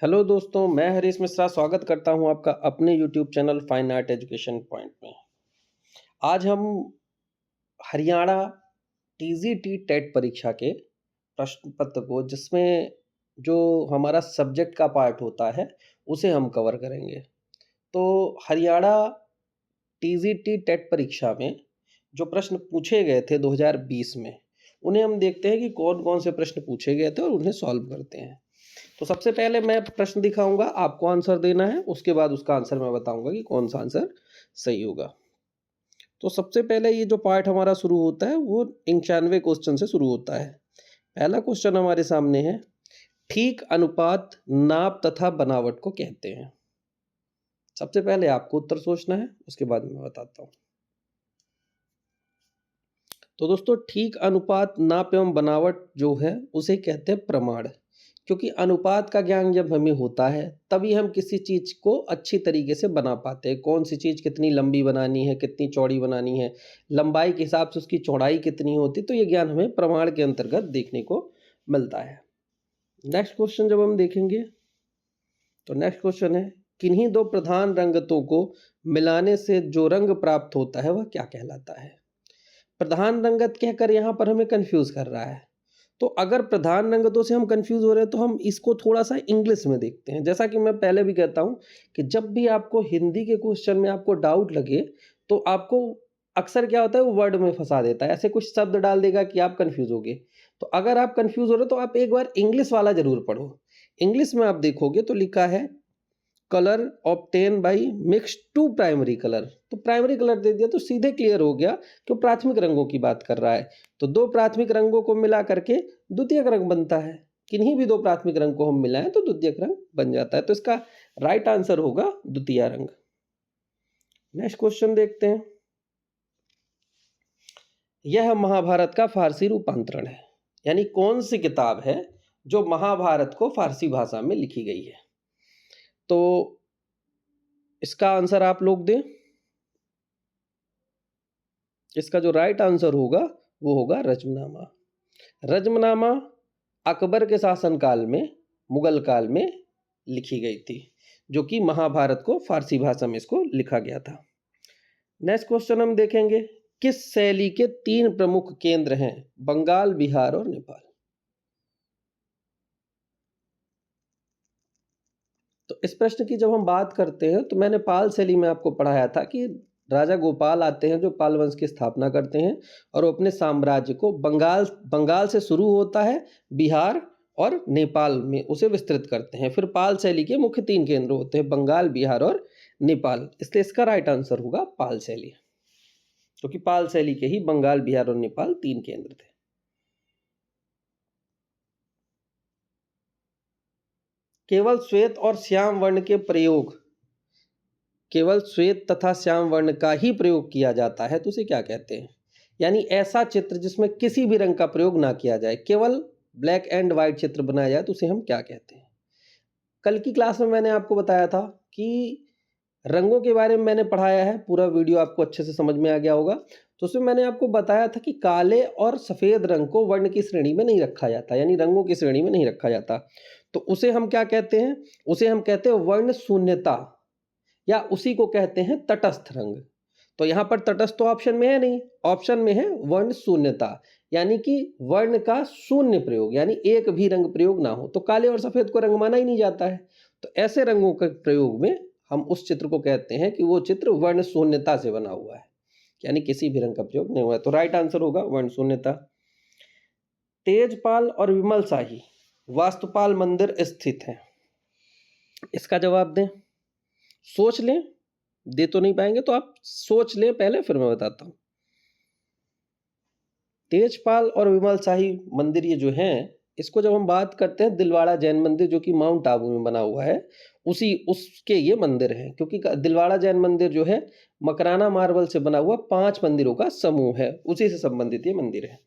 Hello दोस्तों, मैं हरीश मिश्रा स्वागत करता हूं आपका अपने YouTube channel fine art education point में। आज हम हरियाणा टीजीटी टेट परीक्षा के प्रश्न पत्र को जिसमें जो हमारा सब्जेक्ट का पार्ट होता है उसे हम कवर करेंगे। तो हरियाणा टीजीटी टेट परीक्षा में जो प्रश्न पूछे गए थे 2020 में, उन्हें हम देखते हैं कि कौन-कौन से प्रश्न पूछे गए थे और उन्हें सॉल्व करते हैं। तो सबसे पहले मैं प्रश्न दिखाऊँगा, आपको आंसर देना है, उसके बाद उसका आंसर मैं बताऊँगा कि कौन-सा आंसर सही होगा। तो सबसे पहले ये जो पार्ट हमारा शुरू होता है वो 91 क्वेश्चन से शुरू होता है। पहला क्वेश्चन हमारे सामने है, ठीक अनुपात नाप तथा बनावट को कहते हैं। सबसे पहले आपको उत्तर सोचना है, उसके बाद मैं बताता हूँ। तो दोस्तों ठीक अनुपात नाप एवं बनावट जो है उसे कहते हैं प्रमाण। क्योंकि अनुपात का ज्ञान जब हमें होता है तभी हम किसी चीज़ को अच्छी तरीके से बना पाते हैं। कौन सी चीज़ कितनी लंबी बनानी है, कितनी चौड़ी बनानी है, लंबाई के हिसाब से उसकी चौड़ाई कितनी होती है, तो ये ज्ञान हमें प्रमाण के अंतर्गत देखने को मिलता है। नेक्स्ट क्वेश्चन जब हम देखेंगे तो नेक्स्ट क्वेश्चन है, किन्हीं दो प्रधान रंगतों को मिलाने से जो रंग प्राप्त होता है वह क्या कहलाता है। प्रधान रंगत कहकर यहाँ पर हमें कंफ्यूज कर रहा है। तो अगर प्रधान रंगतों से हम कंफ्यूज हो रहे हैं तो हम इसको थोड़ा-सा इंग्लिश में देखते हैं। जैसा कि मैं पहले भी कहता हूँ कि जब भी आपको हिंदी के क्वेश्चन में आपको डाउट लगे, तो आपको अक्सर क्या होता है वो वर्ड में फँसा देता है। ऐसे कुछ शब्द डाल देगा कि आप कंफ्यूज होगे। तो अगर आप कंफ्यूज हो रहे हो तो आप एक बार इंग्लिश वाला ज़रूर पढ़ो। इंग्लिश में आप देखोगे तो लिखा है colour obtain by mix two primary colour. तो प्राइमरी कलर दे दिया तो सीधे क्लियर हो गया कि प्राथमिक रंगों की बात कर रहा है। तो दो प्राथमिक रंगों को मिला करके द्वितीयक रंग बनता है। किन्हीं भी दो प्राथमिक रंग को हम मिलाएं तो द्वितीयक रंग बन जाता है। तो इसका राइट आंसर होगा द्वितीय रंग। नेक्स्ट क्वेश्चन देखते हैं। यह महाभारत का फारसी रूपांतरण है। यानी कौन सी किताब है जो महाभारत को फारसी भाषा में लिखी गई है। तो इसका आंसर आप लोग दें। इसका जो राइट आंसर होगा वो होगा रज्मनामा। रज्मनामा अकबर के शासनकाल में, मुगल काल में लिखी गई थी, जो कि महाभारत को फारसी भाषा में इसको लिखा गया था। नेक्स्ट क्वेश्चन हम देखेंगे, किस शैली के 3 प्रमुख केंद्र हैं बंगाल, बिहार और नेपाल। तो इस प्रश्न की जब हम बात करते हैं तो मैंने पाल शैली में आपको पढ़ाया था कि राजा गोपाल आते हैं जो पाल वंश की स्थापना करते हैं और वो अपने साम्राज्य को बंगाल से शुरू होता है, बिहार और नेपाल में उसे विस्तृत करते हैं। फिर पाल शैली के मुख्य 3 केंद्र होते हैं, बंगाल, बिहार और नेपाल। इसलिए इसका राइट आंसर होगा पाल शैली, क्योंकि पाल शैली के ही बंगाल, बिहार और नेपाल 3 केंद्र थे। केवल श्वेत और श्याम वर्ण के प्रयोग, केवल श्वेत तथा श्याम वर्ण का ही प्रयोग किया जाता है तो उसे क्या कहते हैं। यानी ऐसा चित्र जिसमें किसी भी रंग का प्रयोग ना किया जाए, केवल ब्लैक एंड व्हाइट चित्र बनाया जाए तो उसे हम क्या कहते हैं। कल की क्लास में मैंने आपको बताया था कि रंगों के बारे में मैंने पढ़ाया है, पूरा वीडियो आपको अच्छे से समझ में आ गया होगा। तो उसमें मैंने आपको बताया था कि काले और सफ़ेद रंग को वर्ण की श्रेणी में नहीं रखा जाता, यानी रंगों की श्रेणी में नहीं रखा जाता। तो उसे हम क्या कहते हैं, उसे हम कहते हैं वर्ण शून्यता, या उसी को कहते हैं तटस्थ रंग। तो यहाँ पर तटस्थ तो ऑप्शन में है नहीं, ऑप्शन में है वर्ण शून्यता, यानी कि वर्ण का शून्य प्रयोग, यानी एक भी रंग प्रयोग ना हो। तो काले और सफ़ेद को रंग माना ही नहीं जाता है। तो ऐसे रंगों के प्रयोग में हम उस चित्र को कहते हैं कि वो चित्र वर्ण शून्यता से बना हुआ है, यानी किसी भी रंग का प्रयोग नहीं हुआ है। तो राइट आंसर होगा वर्ण शून्यता। तेजपाल और विमल शाही वास्तुपाल मंदिर स्थित है। इसका जवाब दें। सोच लें, दे तो नहीं पाएंगे तो आप सोच लें पहले, फिर मैं बताता हूं। तेजपाल और विमल शाही मंदिर ये जो हैं, इसको जब हम बात करते हैं दिलवाड़ा जैन मंदिर जो कि माउंट आबू में बना हुआ है, उसके ये मंदिर हैं। क्योंकि दिलवाड़ा जैन मंदिर जो है मकराना मार्बल से बना हुआ 5 मंदिरों का समूह है, उसी से संबंधित ये मंदिर है।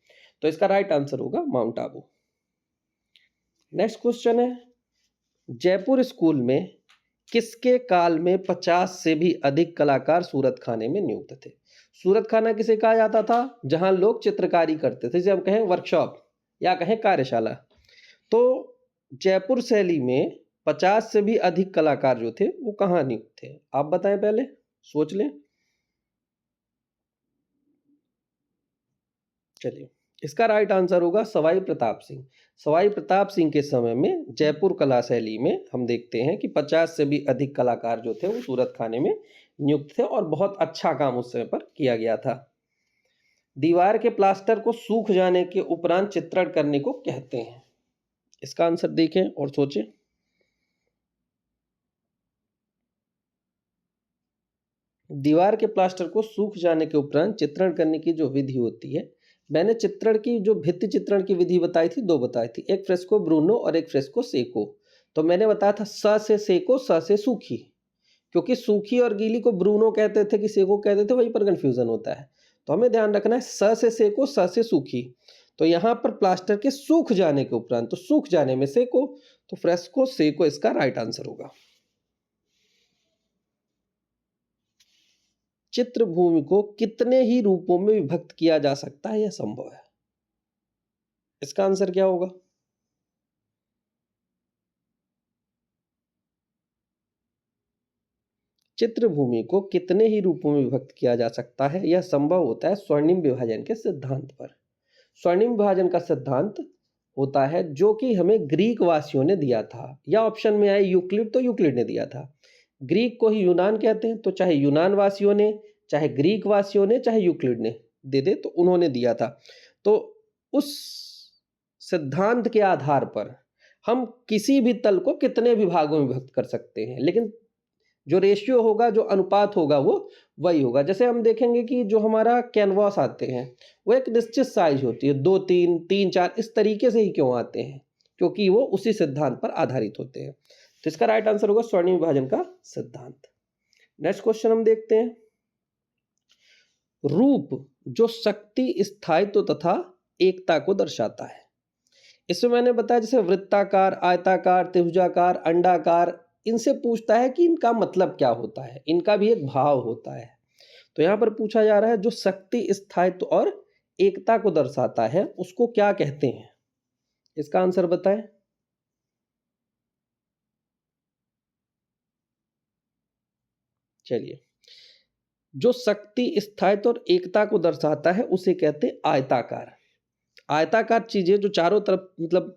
तो इसका राइट आंसर होगा माउंट आबू। नेक्स्ट क्वेश्चन है, जयपुर स्कूल में किसके काल में 50 से भी अधिक कलाकार सूरत खाने में नियुक्त थे। सूरत खाना किसे कहा जाता था, जहां लोग चित्रकारी करते थे, जिसे हम कहें वर्कशॉप या कहें कार्यशाला। तो जयपुर शैली में 50 से भी अधिक कलाकार जो थे वो कहाँ नियुक्त थे? आप बताएं, पहले सोच लें। चलिए, इसका राइट आंसर होगा सवाई प्रताप सिंह। सवाई प्रताप सिंह के समय में जयपुर कला शैली में हम देखते हैं कि 50 से भी अधिक कलाकार जो थे वो सूरत खाने में नियुक्त थे और बहुत अच्छा काम उस समय पर किया गया था। दीवार के प्लास्टर को सूख जाने के उपरांत चित्रण करने को कहते हैं। इसका आंसर देखें और सोचें। दीवार के प्लास्टर को सूख जाने के उपरांत चित्रण करने की जो विधि होती है, मैंने चित्रण की जो भित्ति चित्रण की विधि बताई थी, दो बताई थी, एक फ्रेस्को ब्रूनो और एक फ्रेस्को सेको। तो मैंने बताया था स से सेको, स से सूखी, क्योंकि सूखी और गीली को ब्रूनो कहते थे कि सेको कहते थे, वहीं पर कंफ्यूजन होता है। तो हमें ध्यान रखना है स से सेको, स से सूखी। तो यहाँ पर प्लास्टर के सूख जाने के उपरांत, तो सूख जाने में सेको, तो फ्रेस्को सेको इसका राइट आंसर होगा। चित्रभूमि को कितने ही रूपों में विभक्त किया जा सकता है, यह संभव है? इसका आंसर क्या होगा? चित्रभूमि को कितने ही रूपों में विभक्त किया जा सकता है, यह संभव होता है स्वर्णिम विभाजन के सिद्धांत पर। स्वर्णिम विभाजन का सिद्धांत होता है जो कि हमें ग्रीक वासियों ने दिया था, या ऑप्शन में आए यूक्लिड, तो यूक्लिड ने दिया था। ग्रीक को ही यूनान कहते हैं, तो चाहे यूनान वासियों ने, चाहे ग्रीक वासियों ने, चाहे यूक्लिड ने दे दे, तो उन्होंने दिया था। तो उस सिद्धांत के आधार पर हम किसी भी तल को कितने भी भागों में विभक्त कर सकते हैं, लेकिन जो रेशियो होगा, जो अनुपात होगा, वो वही होगा। जैसे हम देखेंगे कि जो हमारा कैनवास आते हैं वो एक निश्चित साइज होती है, 2 3 3 4 इस तरीके से ही क्यों आते हैं? क्योंकि वो उसी सिद्धांत पर आधारित होते हैं। तो इसका राइट आंसर होगा स्वर्णिम विभाजन का सिद्धांत। नेक्स्ट क्वेश्चन हम देखते हैं। रूप जो शक्ति, स्थायित्व तथा एकता को दर्शाता है। इसमें मैंने बताया जैसे वृत्ताकार, आयताकार, त्रिभुजाकार, अंडाकार, इनसे पूछता है कि इनका मतलब क्या होता है, इनका भी एक भाव होता है। तो यहां पर पूछा जा रहा है जो शक्ति, स्थायित्व और एकता को दर्शाता है उसको क्या कहते हैं? इसका आंसर बताएं। चलिए, जो शक्ति, स्थायित्व और एकता को दर्शाता है उसे कहते हैं आयताकार। आयताकार चीजें जो चारों तरफ मतलब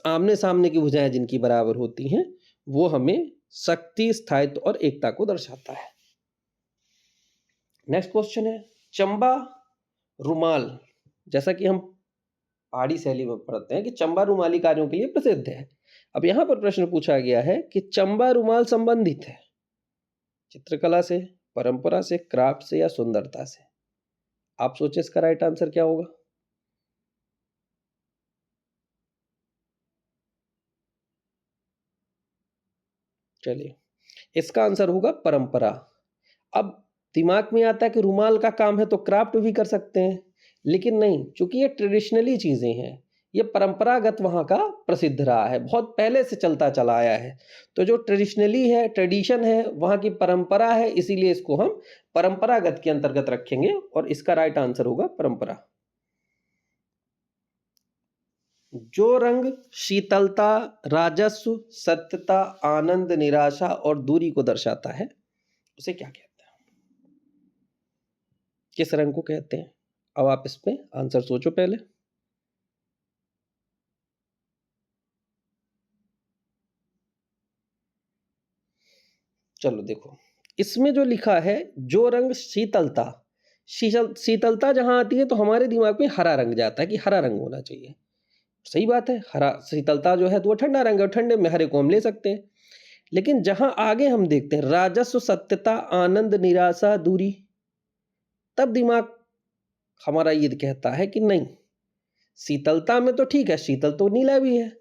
आमने सामने की भुजाएं जिनकी बराबर होती हैं, वो हमें शक्ति, स्थायित्व और एकता को दर्शाता है। नेक्स्ट क्वेश्चन है, चंबा रुमाल, जैसा कि हम पहाड़ी शैली में पढ़ते हैं कि चंबा रुमाली कार्यों के लिए प्रसिद्ध है। अब यहां पर प्रश्न पूछा गया है कि चंबा रुमाल संबंधित है चित्रकला से, परंपरा से, क्राफ्ट से या सुंदरता से? आप सोचे इसका राइट आंसर क्या होगा? चलिए, इसका आंसर होगा परंपरा। अब दिमाग में आता है कि रुमाल का काम है तो क्राफ्ट भी कर सकते हैं, लेकिन नहीं, चूंकि ये ट्रेडिशनली चीजें हैं, ये परंपरागत वहां का प्रसिद्ध रहा है, बहुत पहले से चलता चला आया है। तो जो ट्रेडिशनली है, ट्रेडिशन है, वहां की परंपरा है, इसीलिए इसको हम परंपरागत के अंतर्गत रखेंगे और इसका राइट आंसर होगा परंपरा। जो रंग शीतलता, राजस्व, सत्यता, आनंद, निराशा और दूरी को दर्शाता है उसे क्या कहते हैं? किस रंग को कहते हैं? अब आप इसमें आंसर सोचो पहले। चलो देखो, इसमें जो लिखा है जो रंग शीतलता, शीतलता जहां आती है तो हमारे दिमाग में हरा रंग जाता है कि हरा रंग होना चाहिए। सही बात है, हरा शीतलता जो है तो वो ठंडा रंग है, और ठंडे में हरे को हम ले सकते हैं। लेकिन जहां आगे हम देखते हैं राजस्व, सत्यता, आनंद, निराशा, दूरी, तब दिमाग हमारा ये कहता है कि नहीं, शीतलता में तो ठीक है, शीतल तो नीला भी है,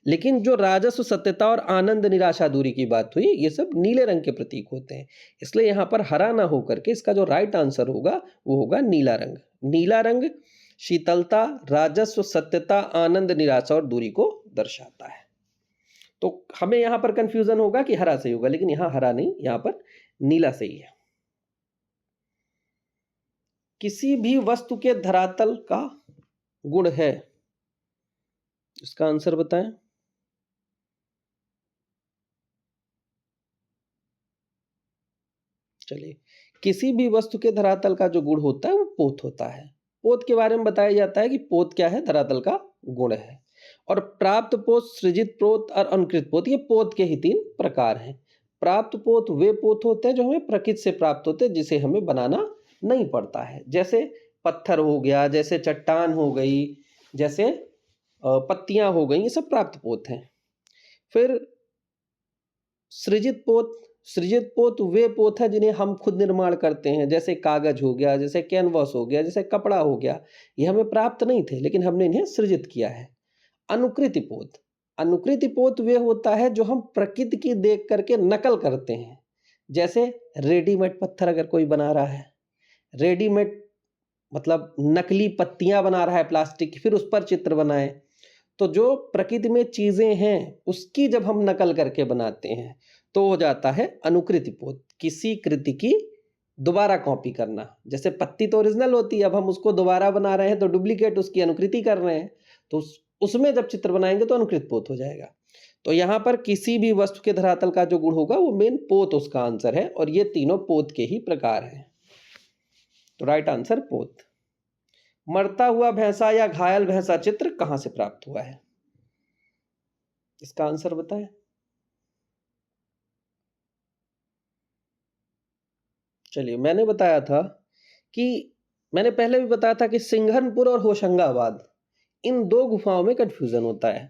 लेकिन जो राजस्व, सत्यता और आनंद, निराशा, दूरी की बात हुई, ये सब नीले रंग के प्रतीक होते हैं। इसलिए यहां पर हरा ना होकर के इसका जो राइट आंसर होगा वो होगा नीला रंग। नीला रंग शीतलता, राजस्व, सत्यता, आनंद, निराशा और दूरी को दर्शाता है। तो हमें यहां पर कंफ्यूजन होगा कि हरा सही होगा, लेकिन यहां हरा नहीं, यहां पर नीला सही है। किसी भी वस्तु के धरातल का गुण है, इसका आंसर बताएं। चलिए, किसी भी वस्तु के धरातल का जो गुण होता है वो पोत होता है। पोत के बारे में बताया जाता है कि पोत क्या है, धरातल का गुण है। और प्राप्त पोत, सृजित पोत और अनुकृत पोत, ये पोत के ही 3 प्रकार हैं। प्राप्त पोत वे पोत होते हैं जो हमें प्रकृति से प्राप्त होते हैं, जिसे हमें बनाना नहीं पड़ता है। जैसे पत्थर हो गया, जैसे चट्टान हो गई, जैसे पत्तियां हो गई, ये सब प्राप्त पोत हैं। फिर सृजित पोत, सृजित पोत वे पोत है जिन्हें हम खुद निर्माण करते हैं, जैसे कागज हो गया, जैसे कैनवास हो गया, जैसे कपड़ा हो गया, ये हमें प्राप्त नहीं थे लेकिन हमने इन्हें सृजित किया है। अनुकृति पोत, अनुकृति पोत वे होता है जो हम प्रकृति की देख करके नकल करते हैं। जैसे रेडीमेड पत्थर अगर कोई बना रहा है, रेडीमेड मतलब नकली पत्तियां बना रहा है प्लास्टिक की, फिर उस पर चित्र बनाए, तो जो प्रकृति में चीजें हैं उसकी जब हम नकल करके बनाते हैं तो हो जाता है अनुकृति पोत। किसी कृति की दोबारा कॉपी करना, जैसे पत्ती तो ओरिजिनल होती है, अब हम उसको दोबारा बना रहे हैं तो डुप्लीकेट उसकी अनुकृति कर रहे हैं, तो उसमें जब चित्र बनाएंगे तो अनुकृत पोत हो जाएगा। तो यहाँ पर किसी भी वस्तु के धरातल का जो गुण होगा वो मेन पोत उसका आंसर है, और ये तीनों पोत के ही प्रकार हैं। तो राइट आंसर पोत। मरता हुआ भैंसा या घायल भैंसा चित्र कहां से प्राप्त हुआ है, इसका आंसर बताएं। चलिए, मैंने बताया था कि मैंने पहले भी बताया था कि सिंघनपुर और होशंगाबाद, इन 2 गुफाओं में कंफ्यूजन होता है।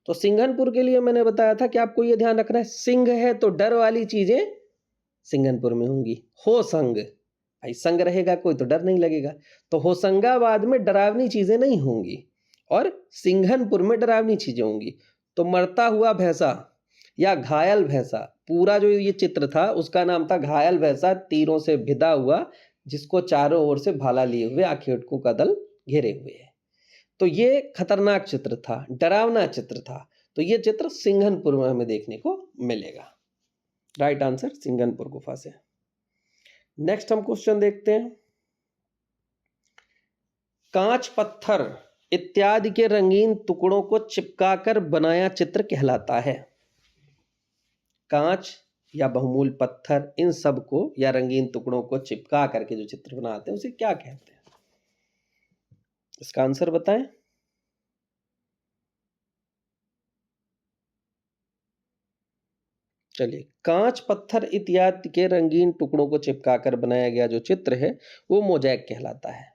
तो सिंघनपुर के लिए मैंने बताया था कि आपको ये ध्यान रखना है, सिंह है तो डर वाली चीजें सिंघनपुर में होंगी। हो संग, भाई संग रहेगा कोई तो डर नहीं लगेगा, तो होशंगाबाद में डरावनी चीजें नहीं होंगी और सिंघनपुर में डरावनी चीजें होंगी। तो मरता हुआ भैंसा या घायल भैंसा, पूरा जो ये चित्र था उसका नाम था घायल भैंसा, तीरों से भिदा हुआ, जिसको चारों ओर से भाला लिए हुए आखेटकों का दल घेरे हुए है। तो ये खतरनाक चित्र था, डरावना चित्र था। तो ये चित्र सिंघनपुर में हमें देखने को मिलेगा। राइट आंसर सिंघनपुर गुफा से। नेक्स्ट हम क्वेश्चन देखते हैं। कांच, पत्थर इत्यादि के रंगीन टुकड़ों को चिपकाकर बनाया चित्र कहलाता है। कांच या बहुमूल पत्थर, इन सब को या रंगीन टुकड़ों को चिपका करके जो चित्र बनाते हैं उसे क्या कहते हैं, इसका आंसर बताएं। चलिए, कांच, पत्थर इत्यादि के रंगीन टुकड़ों को चिपकाकर बनाया गया जो चित्र है वो मोज़ैक कहलाता है।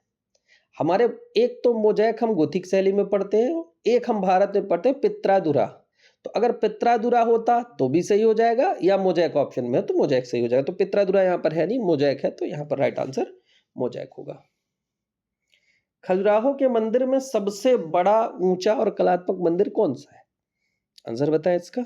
हमारे एक तो मोज़ैक हम गोथिक शैली में पढ़ते हैं, एक हम भारत में पढ़ते हैं पित्रादुरा। तो अगर पित्रादुरा होता तो भी सही हो जाएगा, या मोज़ैक ऑप्शन में है तो मोज़ैक सही हो जाएगा। तो पित्रादुरा यहाँ पर है नहीं, मोज़ैक है, तो यहाँ पर राइट आंसर मोज़ैक होगा। खजुराहो के मंदिर में सबसे बड़ा, ऊंचा और कलात्मक मंदिर कौन सा है, आंसर बताएं इसका।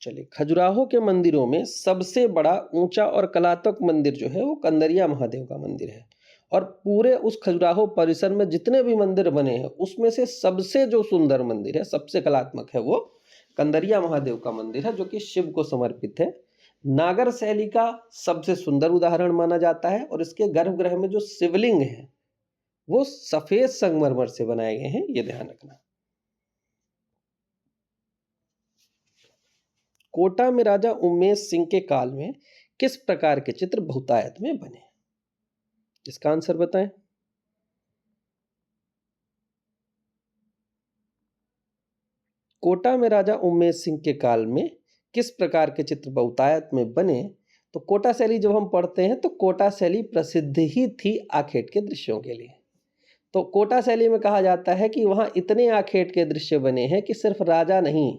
चलिए, खजुराहो के मंदिरों में सबसे बड़ा, ऊंचा और कलात्मक मंदिर जो है वो कंदरिया महादेव का मंदिर है। और पूरे उस खजुराहो परिसर में जितने भी मंदिर बने हैं उसमें से सबसे जो सुंदर मंदिर है, सबसे कलात्मक है, वो कंदरिया महादेव का मंदिर है, जो कि शिव को समर्पित है। नागर शैली का सबसे सुंदर उदाहरण माना जाता है, और इसके गर्भगृह में जो शिवलिंग है वो सफेद संगमरमर से बनाए गए हैं, ये ध्यान रखना। कोटा में राजा उमेश सिंह के काल में किस प्रकार के चित्र बहुतायत में बने, इसका आंसर बताएं। कोटा में राजा उमेश सिंह के काल में किस प्रकार के चित्र बहुतायत में बने, तो कोटा शैली जब हम पढ़ते हैं तो कोटा शैली प्रसिद्ध ही थी आखेट के दृश्यों के लिए। तो कोटा शैली में कहा जाता है कि वहां इतने आखेट के दृश्य बने हैं कि सिर्फ राजा नहीं,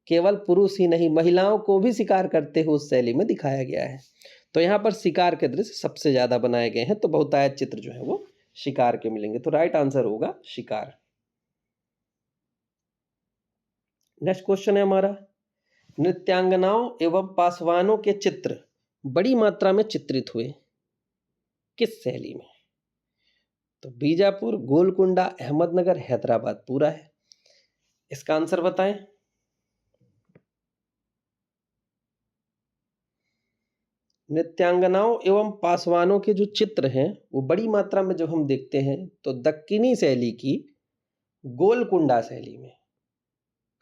केवल पुरुष ही नहीं, महिलाओं को भी शिकार करते हुए उस शैली में दिखाया गया है। तो यहाँ पर शिकार के दृश्य सबसे ज्यादा बनाए गए हैं, तो बहुतायत चित्र जो है वो शिकार के मिलेंगे। तो राइट आंसर होगा शिकार। नेक्स्ट क्वेश्चन है हमारा, नृत्यांगनाओं एवं पासवानों के चित्र बड़ी मात्रा में चित्रित हुए किस शैली में, तो बीजापुर, गोलकुंडा, अहमदनगर, हैदराबाद पूरा है, इसका आंसर बताएं। नृत्यांगनाओं एवं पासवानों के जो चित्र हैं वो बड़ी मात्रा में जब हम देखते हैं तो दक्कनी शैली की गोलकुंडा शैली में,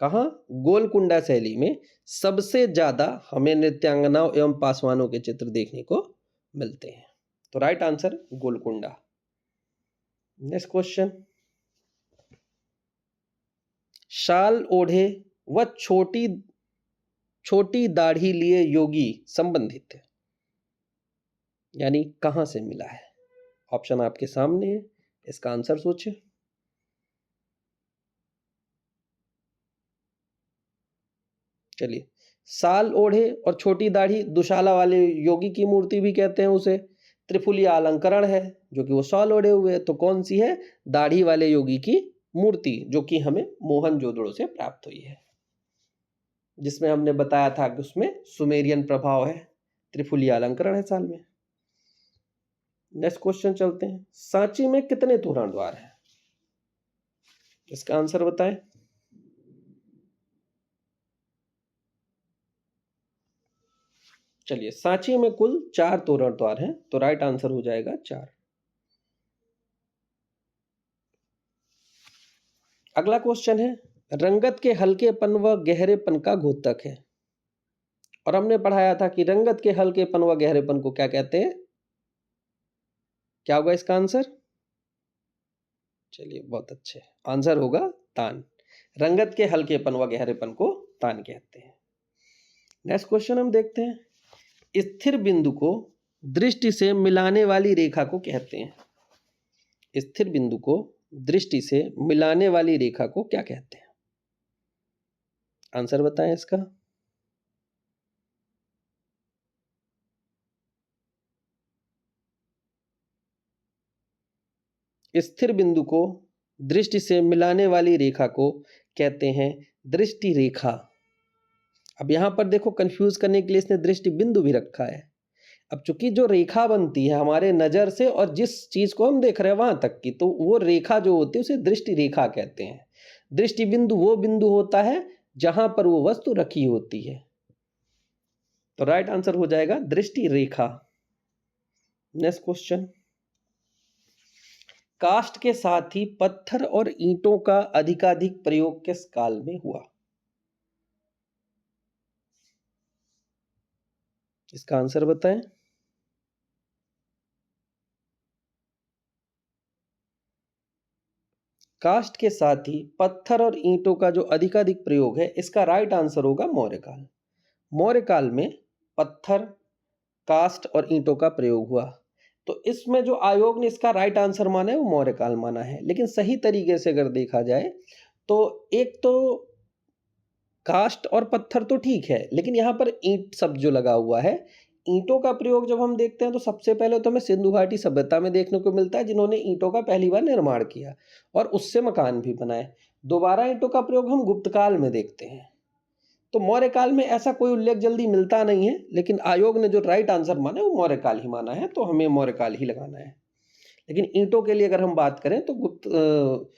कहाँ? गोलकुंडा शैली में सबसे ज्यादा हमें नृत्यांगनाओं एवं पासवानों के चित्र देखने को मिलते हैं। तो right answer Golconda. Next question, शाल ओढ़े व छोटी छोटी दाढ़ी लिए योगी संबंधित है, यानी कहां से मिला है? ऑप्शन आपके सामने है, इसका आंसर सोचिए। चलिए, साल ओढ़े और छोटी दाढ़ी दुशाला वाले योगी की मूर्ति भी कहते हैं उसे। त्रिफुलिया अलंकरण है जो कि वो शॉल ओढ़े हुए है, तो कौन सी है? दाढ़ी वाले योगी की मूर्ति, जो कि हमें मोहनजोदड़ो से प्राप्त हुई है, जिसमें हमने बताया था कि उसमें सुमेरियन प्रभाव है, त्रिफुलिया अलंकरण है साल में। नेक्स्ट क्वेश्चन चलते हैं, सांची में कितने तोरण द्वार हैं? इसका आंसर बताएं। चलिए, सांची में कुल 4 तोरण द्वार हैं, तो राइट आंसर हो जाएगा 4। अगला क्वेश्चन है, रंगत के हल्केपन व गहरेपन का द्योतक है, और हमने पढ़ाया था कि रंगत के हल्केपन व गहरेपन को क्या कहते हैं? क्या होगा इसका आंसर? चलिए, बहुत अच्छे, आंसर होगा तान। रंगत के हल्केपन व गहरेपन को तान कहते हैं। नेक्स्ट क्वेश्चन हम देखते हैं, स्थिर बिंदु को दृष्टि से मिलाने वाली रेखा को कहते हैं। स्थिर बिंदु को दृष्टि से मिलाने वाली रेखा को क्या कहते हैं? आंसर बताएं इसका। स्थिर बिंदु को दृष्टि से मिलाने वाली रेखा को कहते हैं दृष्टि रेखा। अब यहां पर देखो, कंफ्यूज करने के लिए इसने दृष्टि बिंदु भी रखा है। अब चूंकि जो रेखा बनती है हमारे नजर से और जिस चीज को हम देख रहे हैं वहां तक की, तो वो रेखा जो होती है उसे दृष्टि रेखा कहते हैं। दृष्टि बिंदु वो बिंदु होता है जहां पर वो वस्तु रखी होती है, तो राइट आंसर हो जाएगा दृष्टि रेखा। नेक्स्ट क्वेश्चन, काष्ठ के साथ ही पत्थर और ईंटों का अधिकाधिक प्रयोग किस काल में हुआ? इसका आंसर बताएं। काष्ठ के साथ ही पत्थर और ईंटों का जो अधिकाधिक प्रयोग है, इसका राइट आंसर होगा मौर्यकाल। मौर्यकाल में पत्थर, काष्ठ और ईंटों का प्रयोग हुआ, तो इसमें जो आयोग ने इसका राइट आंसर माना है वो मौर्यकाल माना है। लेकिन सही तरीके से अगर देखा जाए तो एक तो काष्ठ और पत्थर तो ठीक है, लेकिन यहाँ पर ईंट शब्द जो लगा हुआ है, ईंटों का प्रयोग जब हम देखते हैं तो सबसे पहले तो हमें सिंधु घाटी सभ्यता में देखने को मिलता है, जिन्होंने ईंटों का पहली बार निर्माण किया और उससे मकान भी बनाए। दोबारा ईंटों का प्रयोग हम गुप्त काल में देखते हैं, तो मौर्य काल में ऐसा कोई उल्लेख जल्दी मिलता नहीं है, लेकिन आयोग ने जो राइट आंसर माना है वो मौर्य काल ही माना है, तो हमें मौर्य काल ही लगाना है। लेकिन ईंटों के लिए अगर हम बात करें तो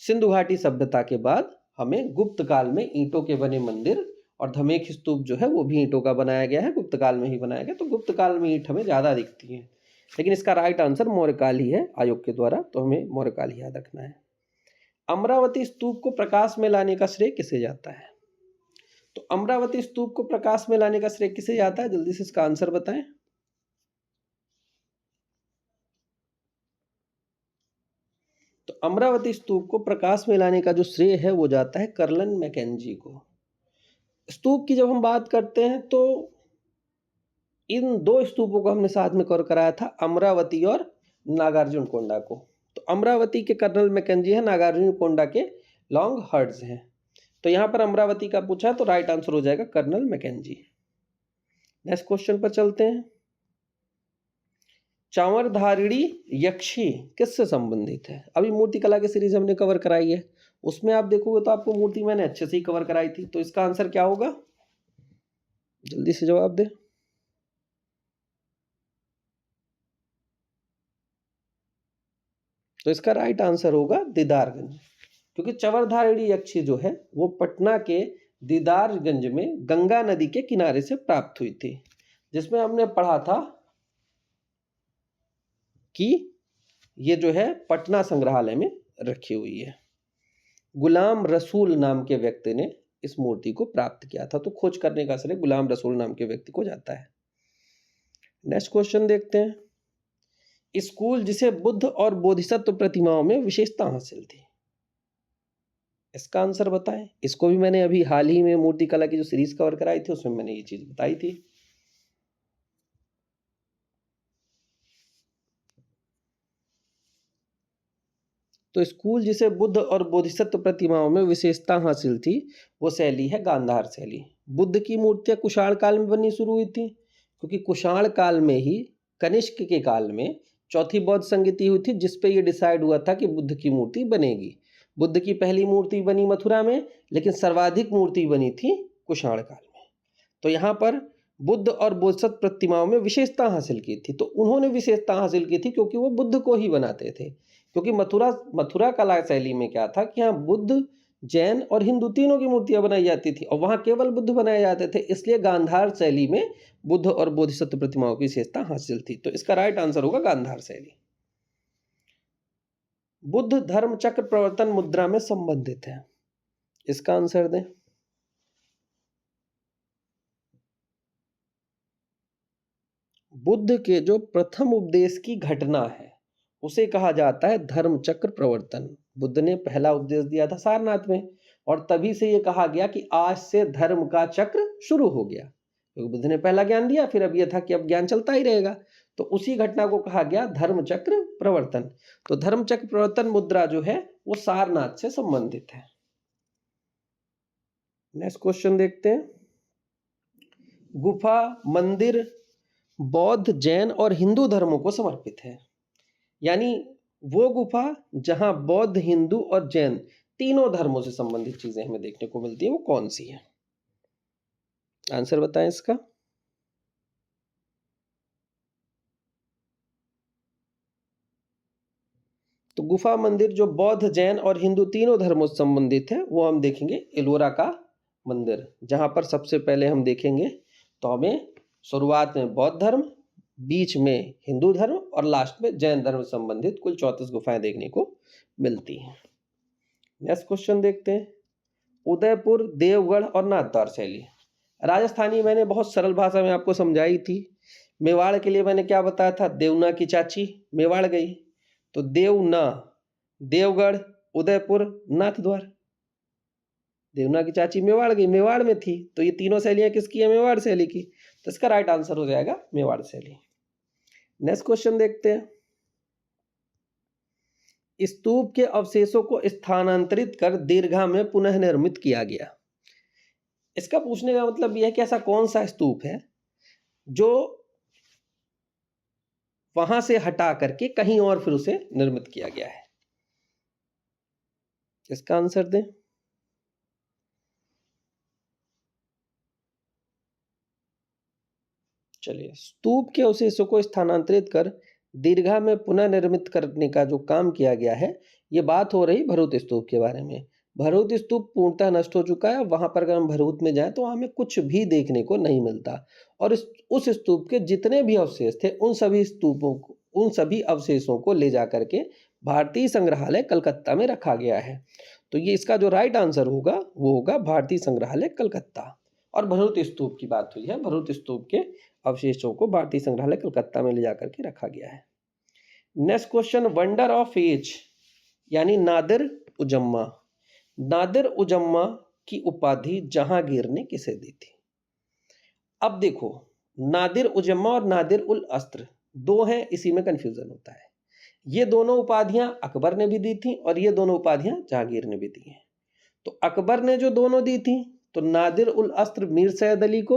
सिंधु घाटी सभ्यता के बाद हमें गुप्त काल में ईंटों के बने मंदिर और धमेख स्तूप जो है वो भी ईंटों का बनाया गया है, गुप्त काल में ही बनाया गया, तो गुप्त काल में ईंट हमें ज्यादा दिखती है। लेकिन इसका राइट आंसर मौर्य काल ही है आयोग के द्वारा, तो हमें मौर्य काल ही याद रखना है। अमरावती स्तूप को प्रकाश में लाने का श्रेय किसे जाता है? तो अमरावती स्तूप को प्रकाश में लाने का श्रेय किसे जाता है? जल्दी से इसका आंसर बताएं। तो अमरावती स्तूप को प्रकाश में लाने का जो श्रेय है वो जाता है कर्लन मैकेंजी को। स्तूप की जब हम बात करते हैं तो इन दो स्तूपों को हमने साथ में कवर कराया था, अमरावती और नागार्जुन कोंडा को। तो अमरावती के कर्नल मैकेंजी है, नागार्जुन कोंडा के लॉन्ग हर्ड्स हैं। तो यहां पर अमरावती का पूछा है तो राइट आंसर हो जाएगा कर्नल मैकेंजी। नेक्स्ट क्वेश्चन पर चलते हैं, चांवरधारिणी यक्षी किससे संबंधित है? अभी मूर्ति कला की सीरीज हमने कवर कराई है, उसमें आप देखोगे तो आपको मूर्ति मैंने अच्छे से ही कवर कराई थी, तो इसका आंसर क्या होगा? जल्दी से जवाब दे। तो इसका राइट आंसर होगा दीदारगंज, क्योंकि चंवरधारिणी यक्षी जो है वो पटना के दीदारगंज में गंगा नदी के किनारे से प्राप्त हुई थी, जिसमें हमने पढ़ा था कि ये जो है पटना संग्रहालय में रखी हुई है। गुलाम रसूल नाम के व्यक्ति ने इस मूर्ति को प्राप्त किया था। तो खोज करने का श्रेय गुलाम रसूल नाम के व्यक्ति को जाता है। नेक्स्ट क्वेश्चन देखते हैं। स्कूल जिसे बुद्ध और बोधिसत्व प्रतिमाओं में विशेषता हासिल थी, इसका आंसर बताएं। इसको भी मैंने अभी हाल ही में मूर्ति कला की जो सीरीज कवर कराई थी उसमें मैंने ये चीज बताई थी। तो स्कूल जिसे बुद्ध और बोधिसत्व प्रतिमाओं में विशेषता हासिल थी वो शैली है गांधार शैली। बुद्ध की मूर्तियां कुषाण काल में बननी शुरू हुई थी, क्योंकि कुषाण काल में ही कनिष्क के काल में चौथी बौद्ध संगति हुई थी, जिसपे ये डिसाइड हुआ था कि बुद्ध की मूर्ति बनेगी। बुद्ध की पहली मूर्ति बनी मथुरा में, लेकिन सर्वाधिक मूर्ति बनी थी कुषाण काल में। तो यहाँ पर बुद्ध और बोधिसत्व प्रतिमाओं में विशेषता हासिल की थी। तो उन्होंने विशेषता हासिल की थी क्योंकि वो बुद्ध को ही बनाते थे, क्योंकि मथुरा कला शैली में क्या था कि यहाँ बुद्ध, जैन और हिंदू तीनों की मूर्तियां बनाई जाती थी और वहां केवल बुद्ध बनाए जाते थे, इसलिए गांधार शैली में बुद्ध और बोधिसत्व प्रतिमाओं की विशेषता हासिल थी। तो इसका राइट आंसर होगा गांधार शैली। बुद्ध धर्म चक्र प्रवर्तन मुद्रा में संबंधित है, इसका आंसर दें। बुद्ध के जो प्रथम उपदेश की घटना है उसे कहा जाता है धर्म चक्र प्रवर्तन। बुद्ध ने पहला उपदेश दिया था सारनाथ में, और तभी से ये कहा गया कि आज से धर्म का चक्र शुरू हो गया, क्योंकि बुद्ध ने पहला ज्ञान दिया, फिर अब यह था कि अब ज्ञान चलता ही रहेगा। तो उसी घटना को कहा गया धर्म चक्र प्रवर्तन। तो धर्म चक्र प्रवर्तन मुद्रा जो है वो सारनाथ से संबंधित है। नेक्स्ट क्वेश्चन देखते हैं। गुफा मंदिर बौद्ध, जैन और हिंदू धर्मों को समर्पित है, यानी वो गुफा जहां बौद्ध, हिंदू और जैन तीनों धर्मों से संबंधित चीजें हमें देखने को मिलती है, वो कौन सी है? आंसर बताएं इसका। तो गुफा मंदिर जो बौद्ध, जैन और हिंदू तीनों धर्मों से संबंधित है वो हम देखेंगे एलोरा का मंदिर, जहां पर सबसे पहले हम देखेंगे तो हमें शुरुआत में बौद्ध धर्म, बीच में हिंदू धर्म और लास्ट में जैन धर्म से संबंधित कुल 34 गुफाएं देखने को मिलती हैं। नेक्स्ट क्वेश्चन देखते हैं। उदयपुर, देवगढ़ और नाथद्वार शैली। राजस्थानी मैंने बहुत सरल भाषा में आपको समझाई थी। मेवाड़ के लिए मैंने क्या बताया था? देवना की चाची मेवाड़ गई, तो देवना, देवगढ़, उदयपुर, नाथद्वार। देवना की चाची मेवाड़ गई, मेवाड़ में थी, तो ये तीनों शैलियां किसकी है? मेवाड़ शैली की। तो इसका राइट आंसर हो जाएगा मेवाड़ शैली। नेक्स्ट क्वेश्चन देखते हैं। स्तूप के अवशेषों को स्थानांतरित कर दीर्घा में पुनः निर्मित किया गया। इसका पूछने का मतलब यह है कि ऐसा कौन सा स्तूप है जो वहां से हटा करके कहीं और फिर उसे निर्मित किया गया है। इसका आंसर दें। चलिए, स्तूप के अवशेषों को स्थानांतरित कर दीर्घा में पुनः निर्मित करने का जो काम किया गया है, ये बात हो रही भरूत स्तूप के बारे में। भरूत स्तूप पूर्णतः नष्ट हो चुका है। वहां पर अगर हम भरूच में जाएं तो हमें कुछ भी देखने को नहीं मिलता, और उस स्तूप के जितने भी अवशेष थे उन सभी स्तूपों को, उन सभी अवशेषों को ले जा करके भारतीय संग्रहालय कलकत्ता में रखा गया है। तो ये इसका जो राइट आंसर होगा वो होगा भारतीय संग्रहालय कलकत्ता। और भरूत स्तूप की बात हुई है, भरूत स्तूप के अवशेषों को भारतीय संग्रहालय कलकत्ता में ले जाकर के रखा गया है। Next question, wonder of age यानी नादिर उजम्मा। नादिर उजम्मा की उपाधि जहांगीर ने किसे दी थी? अब देखो, नादिर उजम्मा और नादिर उल अस्त्र दो हैं, इसी में कंफ्यूजन होता है। ये दोनों उपाधियां अकबर ने भी दी थी और ये दोनों उपाधियां जहांगीर ने भी दी हैं। तो अकबर ने जो दोनों दी थी, तो नादिर उल अस्त्र मीर सैयद अली को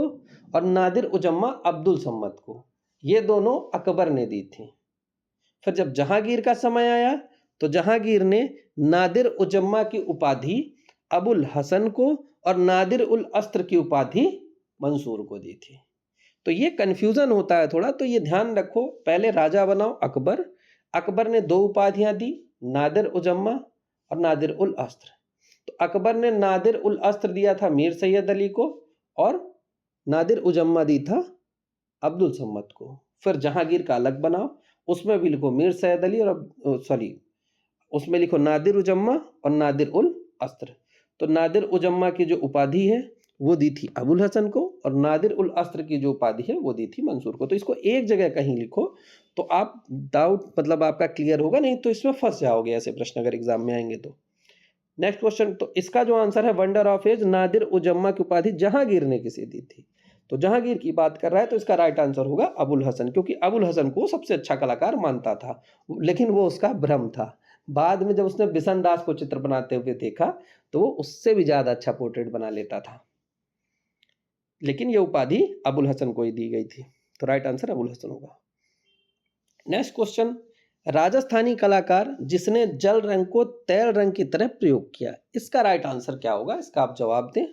और नादिर उजम्मा अब्दुल सम्मद को, ये दोनों अकबर ने दी थी। फिर जब जहांगीर का समय आया तो जहांगीर ने नादिर उजम्मा की उपाधि अबुल हसन को और नादिर उल अस्त्र की उपाधि मंसूर को दी थी। तो ये कंफ्यूजन होता है थोड़ा, तो ये ध्यान रखो। पहले राजा बनाओ अकबर, अकबर ने दो उपाधियां दी, नादिर उजम्मा और नादिर उल अस्त्र। तो अकबर ने नादिर उल अस्त्र दिया था मीर सैयद अली को और नादिर उजम्मा दी था अब्दुल सम्मद को। फिर जहांगीर का अलग बनाओ, उसमें भी लिखो मीर सैयद अली और उसमें लिखो नादिर उजम्मा और नादिर उल अस्त्र। तो नादिर उजम्मा की जो उपाधि है वो दी थी अबुल हसन को, और नादिर उल अस्र की जो उपाधि है वो दी थी मंसूर को। तो इसको एक जगह कहीं लिखो तो आप डाउट मतलब आपका क्लियर होगा, नहीं तो इसमें फंस जाओगे ऐसे प्रश्न अगर एग्जाम में आएंगे तो। नेक्स्ट क्वेश्चन, तो इसका जो आंसर है वंडर ऑफ एज, नादिर उजम्मा की उपाधि जहांगीर ने किसे दी थी? तो जहांगीर की बात कर रहा है तो इसका राइट आंसर होगा अबुल हसन, क्योंकि अबुल हसन को सबसे अच्छा कलाकार मानता था, लेकिन वो उसका भ्रम था। बाद में जब उसने बिशन दास को चित्र बनाते हुए देखा तो वो उससे भी ज्यादा अच्छा पोर्ट्रेट बना लेता था, लेकिन ये उपाधि अबुल हसन को ही दी गई थी। तो राइट आंसर अबुल हसन होगा। नेक्स्ट क्वेश्चन, राजस्थानी कलाकार जिसने जल रंग को तैल रंग की तरह प्रयोग किया, इसका राइट आंसर क्या होगा? इसका आप जवाब दें।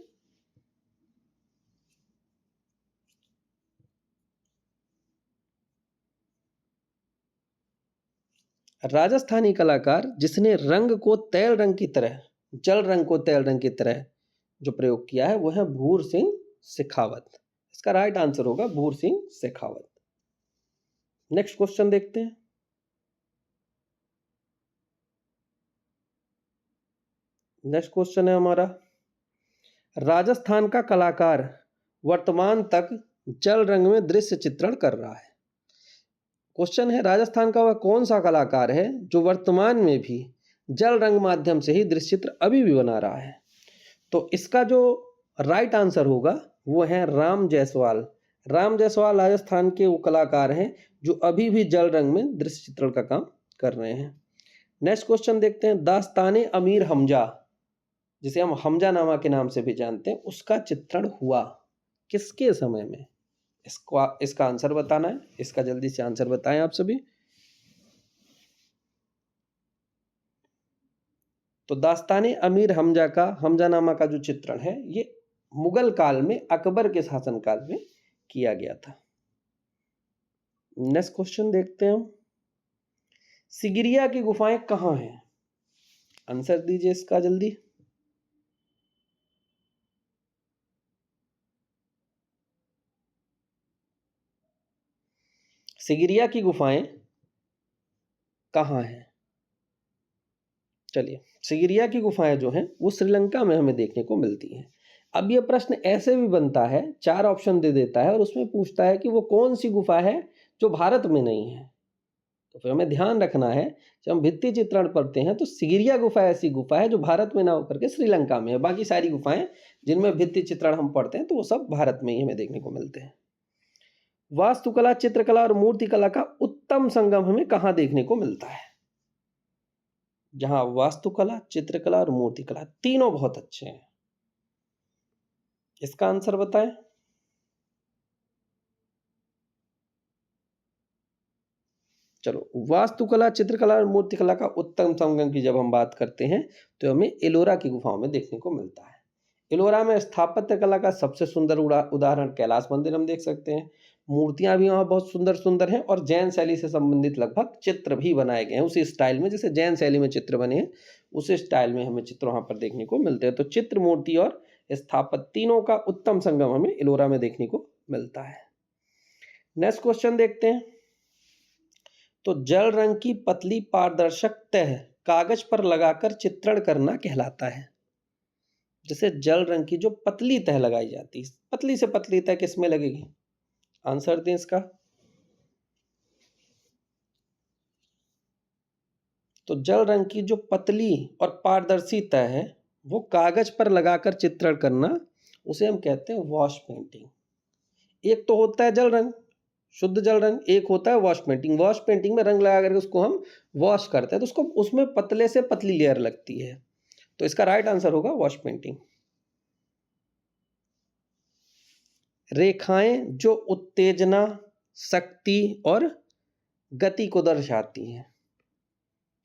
राजस्थानी कलाकार जिसने रंग को तैल रंग की तरह, जल रंग को तैल रंग की तरह जो प्रयोग किया है वो है भूर सिंह शेखावत। इसका राइट आंसर होगा भूर सिंह शेखावत। नेक्स्ट क्वेश्चन देखते हैं। नेक्स्ट क्वेश्चन है हमारा, राजस्थान का कलाकार वर्तमान तक जल रंग में दृश्य चित्रण कर रहा है। क्वेश्चन है राजस्थान का वह कौन सा कलाकार है जो वर्तमान में भी जल रंग माध्यम से ही दृश्य चित्र अभी भी बना रहा है? तो इसका जो राइट आंसर होगा वो है राम जायसवाल। राम जायसवाल राजस्थान के वो कलाकार हैं जो अभी भी जल रंग में दृश्य चित्रण का काम कर रहे हैं। नेक्स्ट क्वेश्चन देखते हैं, दास्ताने अमीर हमजा, जिसे हम हमजा नामा के नाम से भी जानते हैं, उसका चित्रण हुआ किसके समय में? इसका आंसर बताना है। इसका जल्दी से आंसर बताएं आप सभी। तो दास्ताने अमीर हमजा का, हमजानामा का जो चित्रण है ये मुगल काल में अकबर के शासनकाल में किया गया था। नेक्स्ट क्वेश्चन देखते हैं हम, सिगिरिया की गुफाएं कहां हैं? आंसर दीजिए इसका जल्दी। सिगिरिया की गुफाएं कहां हैं? चलिए, सिगिरिया की गुफाएं जो हैं वो श्रीलंका में हमें देखने को मिलती हैं। अब ये प्रश्न ऐसे भी बनता है, 4 ऑप्शन दे देता है और उसमें पूछता है कि वो कौन सी गुफा है जो भारत में नहीं है। तो फिर हमें ध्यान रखना है, जब हम भित्ति चित्रण पढ़ते हैं तो सिगिरिया गुफा ऐसी गुफा है जो भारत में ना होकर के श्रीलंका में है। बाकी सारी गुफाएं जिनमें भित्ति चित्रण हम पढ़ते हैं तो वो सब भारत में ही हमें देखने को मिलते हैं। वास्तुकला, चित्रकला और मूर्तिकला का उत्तम संगम हमें कहाँ देखने को मिलता है? जहां वास्तुकला, चित्रकला और मूर्तिकला तीनों बहुत अच्छे हैं। इसका आंसर बताएं। चलो, वास्तुकला, चित्रकला और मूर्तिकला का उत्तम संगम की जब हम बात करते हैं तो हमें एलोरा की गुफाओं में देखने को मिलता है। एलोरा में स्थापत्य कला का सबसे सुंदर उदाहरण कैलाश मंदिर हम देख सकते हैं। मूर्तियां भी वहाँ बहुत सुंदर सुंदर हैं और जैन शैली से संबंधित लगभग चित्र भी बनाए गए हैं उसी स्टाइल में, जैसे जैन शैली में चित्र बने हैं उसी स्टाइल में हमें चित्र वहाँ पर देखने को मिलते हैं। तो चित्र, मूर्ति और स्थापत्य तीनों का उत्तम संगम हमें एलोरा में देखने को मिलता है। नेक्स्ट क्वेश्चन देखते हैं। तो जल रंग की पतली पारदर्शक तह कागज पर लगाकर चित्रण करना कहलाता है। जैसे जल रंग की जो पतली तह लगाई जाती है, पतली से पतली तह किसमें लगेगी? आंसर दें इसका। तो जल रंग की जो पतली और पारदर्शी तह है वो कागज पर लगाकर चित्रण करना, उसे हम कहते हैं वॉश पेंटिंग। एक तो होता है जल रंग, शुद्ध जल रंग, एक होता है वॉश पेंटिंग। वॉश पेंटिंग में रंग लगा करके उसको हम वॉश करते हैं तो उसको उसमें पतले से पतली लेयर लगती है। तो इसका राइट आंसर होगा वॉश पेंटिंग। रेखाएं जो उत्तेजना, शक्ति और गति को दर्शाती हैं,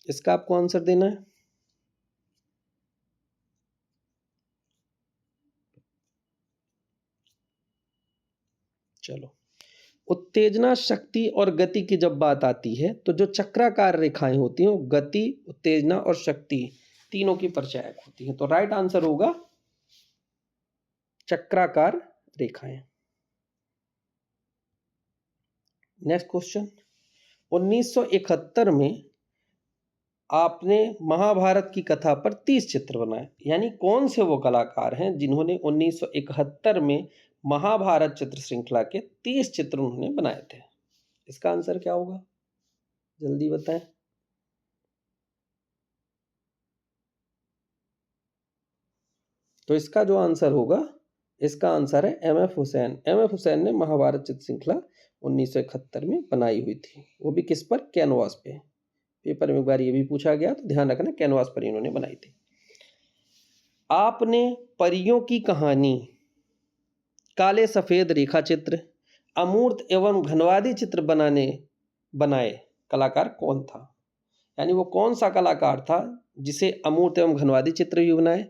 इसका आपको आंसर देना है। चलो, उत्तेजना, शक्ति और गति की जब बात आती है तो जो चक्राकार रेखाएं होती हैं वो गति, उत्तेजना और शक्ति तीनों की परिचायक होती हैं। तो राइट आंसर होगा चक्राकार रेखाएं। नेक्स्ट क्वेश्चन, 1971 में आपने महाभारत की कथा पर 30 चित्र बनाए। यानी कौन से वो कलाकार हैं जिन्होंने 1971 में महाभारत चित्र श्रृंखला के 30 चित्र उन्होंने बनाए थे? इसका आंसर क्या होगा? जल्दी बताएं। तो इसका जो आंसर होगा, इसका आंसर है M F Hussain. M F Hussain ने महाभारत चित्र श्रृंखला 1971 में बनाई हुई थी, वो भी किस पर? कैनवास पे। पेपर में एक बार ये भी पूछा गया तो ध्यान रखना, कैनवास पर इन्होंने बनाई थी। आपने परियों की कहानी, काले सफेद रेखा चित्र, अमूर्त एवं घनवादी चित्र बनाए कलाकार कौन था? यानी वो कौन सा कलाकार था जिसे अमूर्त एवं घनवादी चित्र भी बनाए,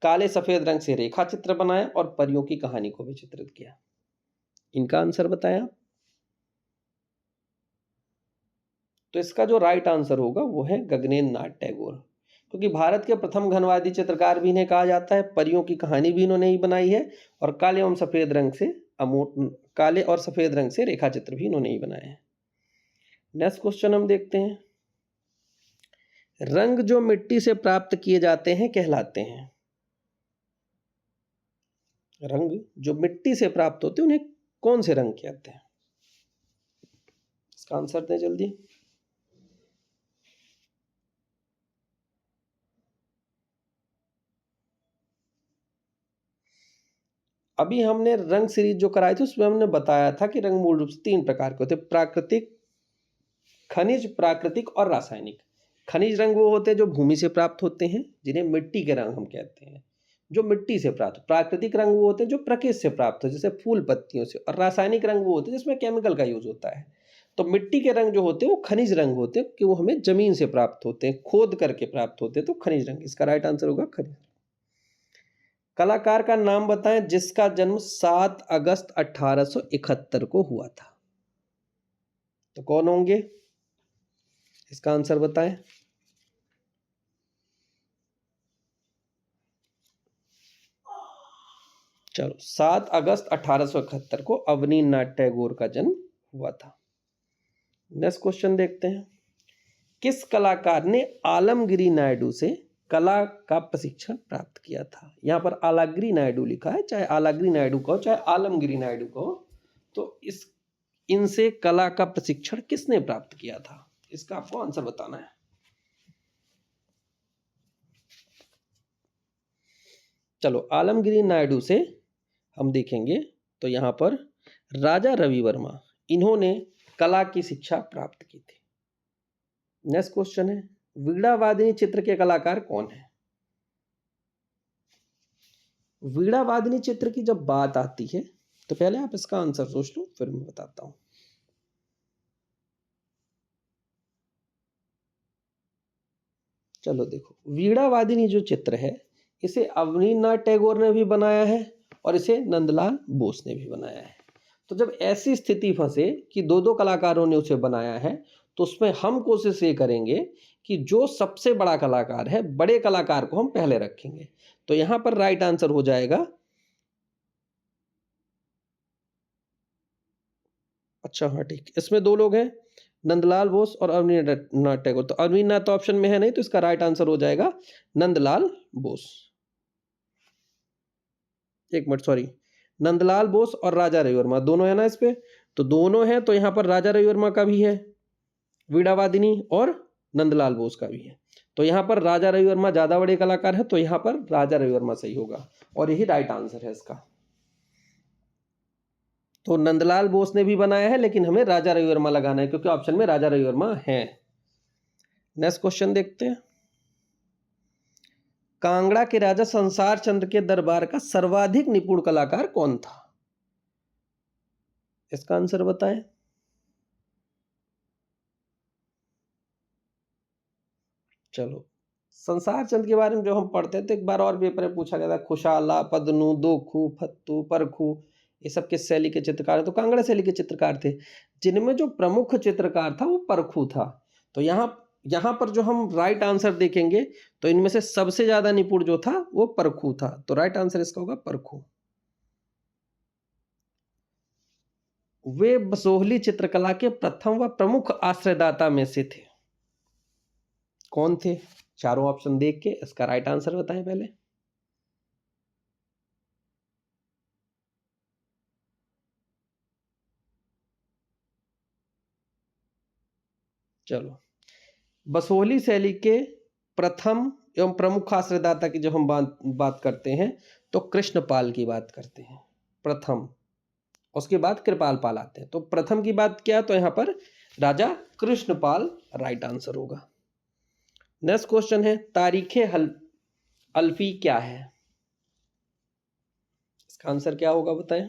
काले सफेद रंग से रेखा चित्र बनाए और परियों की कहानी को भी चित्रित किया? इनका आंसर बताएं आप। तो इसका जो राइट आंसर होगा वो है गगनेन्द्र नाथ टैगोर, क्योंकि भारत के प्रथम घनवादी चित्रकार भी इन्हें कहा जाता है, परियों की कहानी भी इन्होंने ही बनाई है और काले और सफेद रंग से रेखा चित्र भी इन्होंने ही बनाए हैं। नेक्स्ट क्वेश्चन हम देखते हैं। रंग जो मिट्टी से प्राप्त किए जाते हैं कहलाते हैं। रंग जो मिट्टी से प्राप्त होते हैं उन्हें कौन से रंग कहते हैं? इसका आंसर दें जल्दी। अभी हमने रंग सीरीज जो कराई थी उसमें हमने बताया था कि रंग मूल रूप से 3 प्रकार के होते हैं, प्राकृतिक, खनिज, प्राकृतिक और रासायनिक। खनिज रंग वो होते हैं जो भूमि से प्राप्त होते हैं, जिन्हें मिट्टी के रंग हम कहते हैं, जो मिट्टी से प्राप्त। प्राकृतिक रंग वो होते हैं जो प्रकृति से प्राप्त हो, जैसे फूल पत्तियों से। और रासायनिक रंग वो होते हैं जिसमें केमिकल का यूज होता है। तो मिट्टी के रंग जो होते हैं वो खनिज रंग होते हैं, कि वो हमें जमीन से प्राप्त होते हैं, खोद करके प्राप्त होते हैं, तो खनिज रंग। इसका राइट आंसर होगा खनिज। कलाकार का नाम बताएं जिसका जन्म 7 अगस्त 1871 को हुआ था। तो कौन होंगे? इसका आंसर बताएं। चलो, 7 अगस्त 1871 को अवनींद्रनाथ टैगोर का जन्म हुआ था। नेक्स्ट क्वेश्चन देखते हैं। किस कलाकार ने आलमगिरी नायडू से कला का प्रशिक्षण प्राप्त किया था? यहां पर आलागिरी नायडू लिखा है, चाहे आलागिरी नायडू कहो चाहे आलमगिरी नायडू कहो, तो इनसे कला का प्रशिक्षण किसने प्राप्त किया था? इसका आपको आंसर बताना है। चलो, आलमगिरी नायडू से हम देखेंगे तो यहां पर राजा रवि वर्मा, इन्होंने कला की शिक्षा प्राप्त की थी। नेक्स्ट क्वेश्चन है, वीणावादिनी चित्र के कलाकार कौन है? वीणावादिनी चित्र की जब बात आती है तो पहले आप इसका आंसर सोच लो, फिर मैं बताता हूं। चलो देखो, वीणावादिनी जो चित्र है इसे अवनींद्रनाथ टैगोर ने भी बनाया है और इसे नंदलाल बोस ने भी बनाया है। तो जब ऐसी स्थिति फंसे कि दो दो कलाकारों ने उसे बनाया है, तो उसमें हम कोशिश ये करेंगे कि जो सबसे बड़ा कलाकार है, बड़े कलाकार को हम पहले रखेंगे। तो यहां पर राइट आंसर हो जाएगा, अच्छा हाँ ठीक, इसमें दो लोग हैं, नंदलाल बोस और अवनींद्रनाथ टैगोर। तो अवनींद्रनाथ तो ऑप्शन में है नहीं, तो इसका राइट आंसर हो जाएगा नंदलाल बोस। एक मिनट, सॉरी, नंदलाल बोस और राजा रवि वर्मा दोनों है ना इस पे? तो दोनों है, तो यहाँ पर राजा रवि वर्मा का भी है वीणावादिनी और नंदलाल बोस का भी है। तो यहाँ पर राजा रवि वर्मा ज्यादा बड़े कलाकार है, तो यहाँ पर राजा रवि वर्मा सही होगा और यही राइट आंसर है इसका। तो नंदलाल बोस ने भी बनाया है, लेकिन हमें राजा रवि वर्मा लगाना है क्योंकि ऑप्शन में राजा रवि वर्मा है। नेक्स्ट क्वेश्चन देखते हैं। कांगड़ा के राजा संसार चंद्र के दरबार का सर्वाधिक निपुण कलाकार कौन था? इसका आंसर बताएं। चलो, संसार चंद के बारे में जो हम पढ़ते हैं तो एक बार और पेपर में पूछा गया था, खुशाला, पदनु, दोखू, फत्तू, परखू, ये सब किस शैली के चित्रकार है? तो कांगड़ा शैली के चित्रकार थे, जिनमें जो प्रमुख चित्रकार था वो परखू था। तो यहाँ यहाँ पर जो हम राइट आंसर देखेंगे तो इनमें से सबसे ज्यादा निपुण जो था वो परखू था। तो राइट आंसर इसका होगा परखू। वे बसोहली चित्रकला के प्रथम व प्रमुख आश्रयदाता में से थे। कौन थे? चारों ऑप्शन देख के इसका राइट आंसर बताएं पहले। चलो, बसोहली शैली के प्रथम एवं प्रमुख आश्रयदाता की जब हम बात करते हैं तो कृष्णपाल की बात करते हैं प्रथम, उसके बाद कृपाल पाल आते हैं। तो प्रथम की बात किया तो यहाँ पर राजा कृष्णपाल राइट आंसर होगा। नेक्स्ट क्वेश्चन है, तारीखे अल्फी क्या है? इसका आंसर क्या होगा बताएं।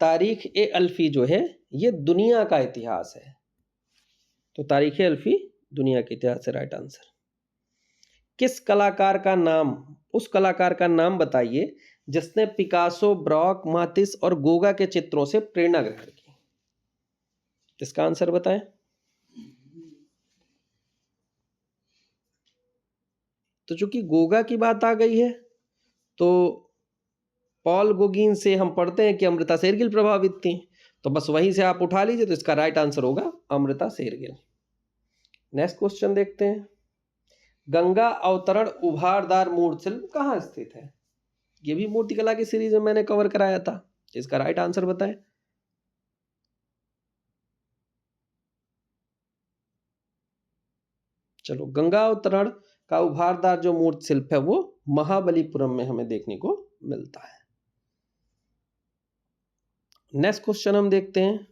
तारीख ए अल्फी जो है ये दुनिया का इतिहास है, तो तारीख ए अल्फी दुनिया के इतिहास से राइट आंसर। किस कलाकार का नाम, उस कलाकार का नाम बताइए जिसने पिकासो, ब्रॉक, मातिस और गोगा के चित्रों से प्रेरणा ग्रहण की। इसका आंसर बताएं। तो चूंकि गोगा की बात आ गई है तो पॉल गोगिन से हम पढ़ते हैं कि अमृता शेरगिल प्रभावित थी, तो बस वहीं से आप उठा लीजिए, तो इसका राइट आंसर होगा अमृता शेरगिल। नेक्स्ट क्वेश्चन देखते हैं, गंगा अवतरण उभारदार मूर्ति शिल्प कहाँ स्थित है? ये भी मूर्तिकला की सीरीज में मैंने कवर कराया था, इसका राइट आंसर बताएं। चलो, गंगा अवतरण का उभारदार जो मूर्ति शिल्प है वो महाबलीपुरम में हमें देखने को मिलता है। नेक्स्ट क्वेश्चन हम देखते हैं,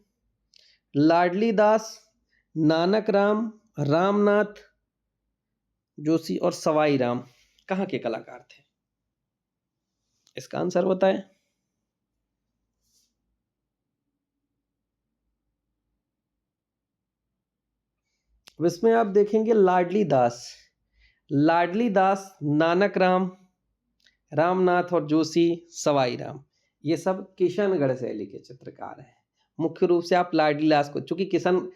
लाडली दास, नानक राम, रामनाथ जोशी और सवाई राम कहाँ के कलाकार थे? इसका आंसर बताएं। इसमें आप देखेंगे लाडली दास, नानक राम, रामनाथ और जोशी, सवाई राम, ये सब किशनगढ़ शैली के चित्रकार हैं। मुख्य रूप से आप लाडली दास को, चूंकि किशन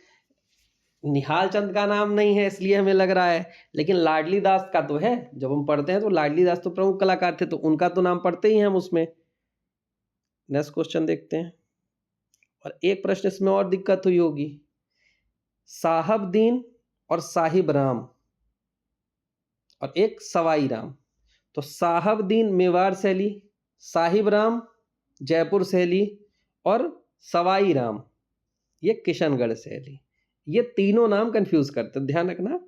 निहाल चंद का नाम नहीं है इसलिए हमें लग रहा है, लेकिन लाडली दास का तो है। जब हम पढ़ते हैं तो लाडली दास तो प्रमुख कलाकार थे, तो उनका तो नाम पढ़ते ही हैं हम उसमें। नेक्स्ट क्वेश्चन देखते हैं, और एक प्रश्न इसमें और दिक्कत हुई होगी, साहबदीन और साहिब राम और एक सवाई राम। तो साहबदीन मेवाड़ शैली, साहिब राम जयपुर शैली और सवाई राम ये किशनगढ़ शैली, ये तीनों नाम कंफ्यूज करते, ध्यान रखना।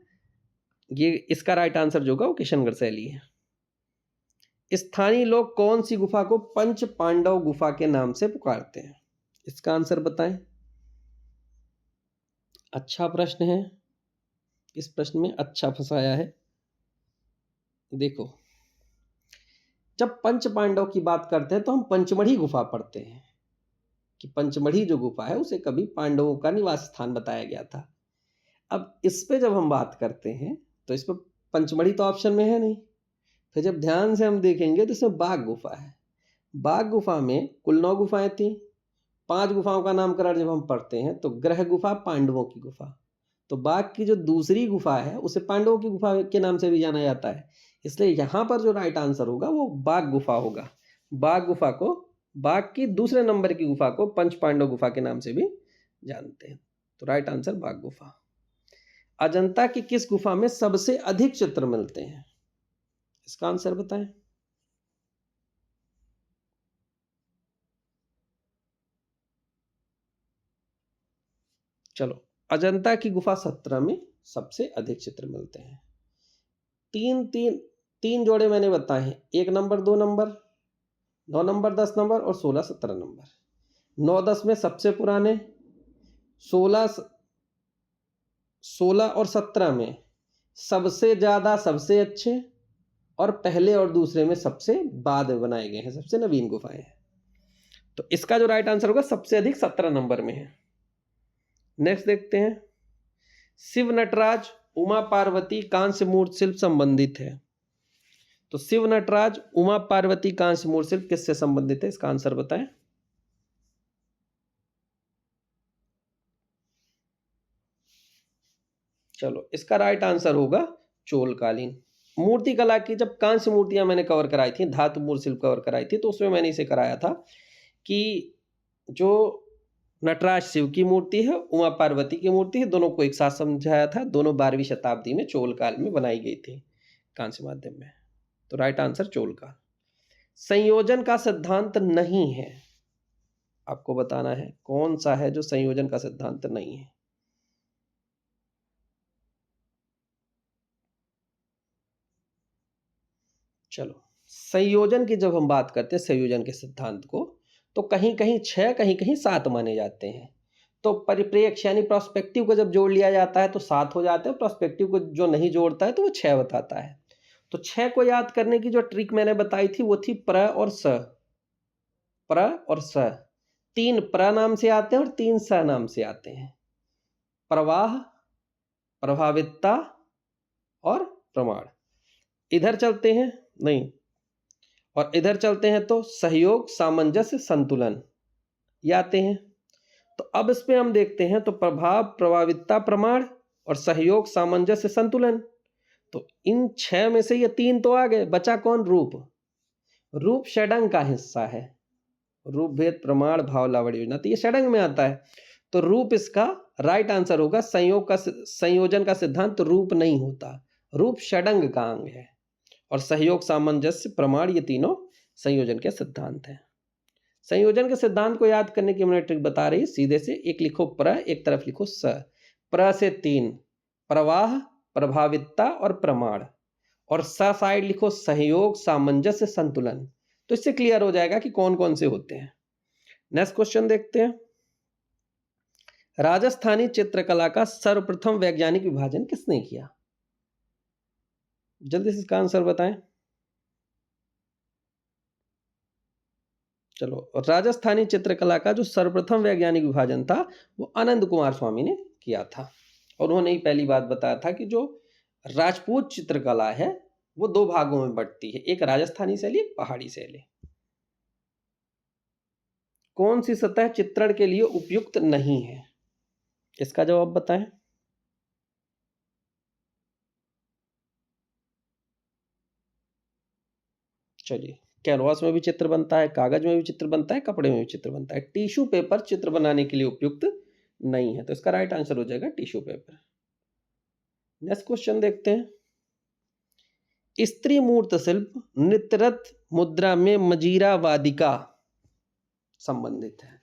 ये इसका राइट आंसर जो होगा वो किशनगढ़ शैली है। स्थानीय लोग कौन सी गुफा को पंच पांडव गुफा के नाम से पुकारते हैं? इसका आंसर बताएं। अच्छा प्रश्न है, इस प्रश्न में अच्छा फंसाया है। देखो, जब पंच पांडव की बात करते हैं तो हम पंचमढ़ी गुफा पढ़ते हैं कि पंचमढ़ी जो गुफा है उसे कभी पांडवों का निवास स्थान बताया गया था। अब इस पे जब हम बात करते हैं तो इस पर पंचमढ़ी तो ऑप्शन में है नहीं, फिर जब ध्यान से हम देखेंगे तो इसमें बाघ गुफा है। बाघ गुफा में कुल 9 गुफाएं थी। 5 गुफाओं का नामकरण जब हम पढ़ते हैं तो ग्रह गुफा, पांडवों की गुफा, तो बाघ की जो दूसरी गुफा है उसे पांडवों की गुफा के नाम से भी जाना जाता है, इसलिए यहाँ पर जो राइट आंसर होगा वो बाघ गुफा होगा। बाघ गुफा को, बाघ की दूसरे नंबर की गुफा को पंच पांडव गुफा के नाम से भी जानते हैं, तो राइट आंसर बाघ गुफा। अजंता की किस गुफा में सबसे अधिक चित्र मिलते हैं? इसका आंसर बताएं। चलो, अजंता की गुफा 17 में सबसे अधिक चित्र मिलते हैं। तीन जोड़े मैंने बताए हैं, 1 नंबर, 2 नंबर, 9 नंबर, 10 नंबर और 16 17 नंबर। 9 10 में सबसे पुराने, 16 और 17 में सबसे ज्यादा, सबसे अच्छे, और पहले और दूसरे में सबसे बाद में बनाए गए हैं, सबसे नवीन गुफाएं हैं। तो इसका जो राइट आंसर होगा सबसे अधिक 17 नंबर में है। नेक्स्ट देखते हैं, शिव नटराज उमा पार्वती कांस्य मूर्ति शिल्प संबंधित है। तो शिव नटराज उमा पार्वती कांस्य मूर्ति शिल्प किससे संबंधित है? इसका आंसर बताएं। चलो, इसका राइट आंसर होगा चोलकालीन मूर्ति कला की। जब कांस्य मूर्तियां मैंने कवर कराई थी, धातु मूर्ति शिल्प कवर कराई थी, तो उसमें मैंने इसे कराया था कि जो नटराज शिव की मूर्ति है, उमा पार्वती की मूर्ति है, दोनों को एक साथ समझाया था, दोनों 12वीं शताब्दी में चोल काल में बनाई गई थी कांस्य माध्यम में। तो राइट आंसर चोल काल। संयोजन का सिद्धांत नहीं है, आपको बताना है कौन सा है जो संयोजन का सिद्धांत नहीं है। चलो, संयोजन की जब हम बात करते हैं संयोजन के सिद्धांत को, तो कहीं कहीं 6 कहीं कहीं 7 माने जाते हैं। तो परिप्रेक्ष्य यानी प्रोस्पेक्टिव को जब जोड़ लिया जाता है तो 7 हो जाते हैं, प्रोस्पेक्टिव को जो नहीं जोड़ता है तो वो 6 बताता है। तो 6 को याद करने की जो ट्रिक मैंने बताई थी वो थी प्र और स। प्र और स, 3 प्र नाम से आते हैं और 3 स नाम से आते हैं। प्रवाह, प्रभावितता और प्रमाण। इधर चलते हैं नहीं, और इधर चलते हैं तो सहयोग, सामंजस्य, संतुलन, ये आते हैं। तो अब इसमें हम देखते हैं तो प्रभाव, प्रभावितता, प्रमाण और सहयोग, सामंजस्य, संतुलन। तो इन 6 में से ये 3 तो आ गए, बचा कौन? रूप। रूप षडंग का हिस्सा है। रूप भेद प्रमाण भाव लावण्य योजना, तो ये षडंग में आता है। तो रूप इसका राइट आंसर होगा। संयोजन का सिद्धांत रूप नहीं होता, रूप षडंग का अंग है। और सहयोग, सामंजस्य, प्रमाण, ये तीनों संयोजन के सिद्धांत हैं। संयोजन के सिद्धांत को याद करने की मैंने ट्रिक बता रही, सीधे से एक लिखो प्र, एक तरफ लिखो स। प्र से 3 प्रवाह, प्रभावितता और प्रमाण, और स साइड लिखो सहयोग, सामंजस्य, संतुलन। तो इससे क्लियर हो जाएगा कि कौन कौन से होते हैं। नेक्स्ट क्वेश्चन देखते हैं। राजस्थानी चित्रकला का सर्वप्रथम वैज्ञानिक विभाजन किसने किया? जल्दी से इसका आंसर बताएं। चलो, राजस्थानी चित्रकला का जो सर्वप्रथम वैज्ञानिक विभाजन था वो आनंद कुमार स्वामी ने किया था। और उन्होंने ही पहली बात बताया था कि जो राजपूत चित्रकला है वो 2 भागों में बंटती है, एक राजस्थानी शैली, एक पहाड़ी शैली। कौन सी सतह चित्रण के लिए उपयुक्त नहीं है? इसका जवाब बताएं। चलिए, कैनवास में भी चित्र बनता है, कागज में भी चित्र बनता है, कपड़े में भी चित्र बनता है। टिश्यू पेपर चित्र बनाने के लिए उपयुक्त नहीं है, तो इसका राइट आंसर हो जाएगा टिश्यू पेपर। नेक्स्ट क्वेश्चन देखते हैं। स्त्री मूर्त शिल्प नृत्यरत मुद्रा में मजीरा वादिका संबंधित है,